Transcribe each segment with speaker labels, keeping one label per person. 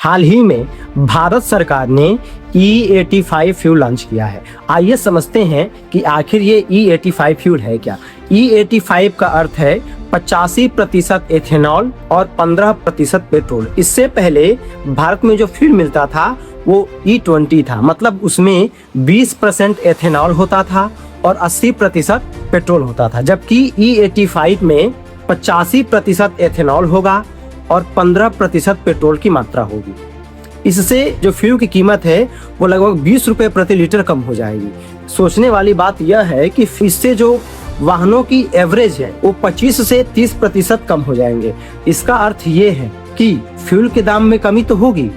Speaker 1: हाल ही में भारत सरकार ने E85 फ्यूल लॉन्च किया है। आइए समझते हैं कि आखिर ये E85 फ्यूल है क्या। E85 का अर्थ है 85% एथेनॉल और 15% पेट्रोल। इससे पहले भारत में जो फ्यूल मिलता था वो E20 था, मतलब उसमें 20% एथेनॉल होता था और 80% पेट्रोल होता था, जबकि E85 में 85% एथेनॉल होगा और 15% पेट्रोल की मात्रा होगी। इससे जो फ्यूल की कीमत है वो लगभग 20 रुपए प्रति लीटर कम हो जाएगी। सोचने वाली बात यह है कि इससे जो वाहनों की एवरेज है वो 25 से 30% कम हो जाएंगे। इसका अर्थ ये है कि फ्यूल के दाम में कमी तो होगी,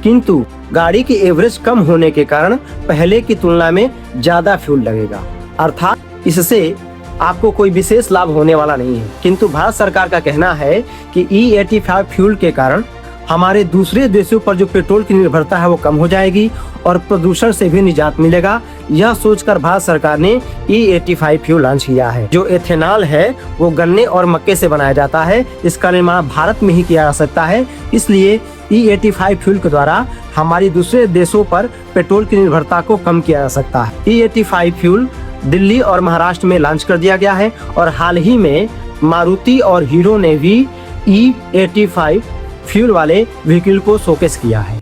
Speaker 1: किंतु गाड़ी की एवरेज कम होने के कारण पहले की तुलना में ज्यादा फ्यूल लगेगा। अर्थात इससे आपको कोई विशेष लाभ होने वाला नहीं है। किंतु भारत सरकार का कहना है कि E85 फ्यूल के कारण हमारे दूसरे देशों पर जो पेट्रोल की निर्भरता है वो कम हो जाएगी और प्रदूषण से भी निजात मिलेगा। यह सोचकर भारत सरकार ने E85 फ्यूल लॉन्च किया है। जो एथेनॉल है वो गन्ने और मक्के से बनाया जाता है। इसका निर्माण भारत में ही किया जा सकता है, इसलिए E85 फ्यूल के द्वारा हमारी दूसरे देशों पर पेट्रोल की निर्भरता को कम किया जा सकता है। E85 फ्यूल दिल्ली और महाराष्ट्र में लॉन्च कर दिया गया है और हाल ही में मारुति और हीरो ने भी E85 फ्यूल वाले व्हीकल को शोकेस किया है।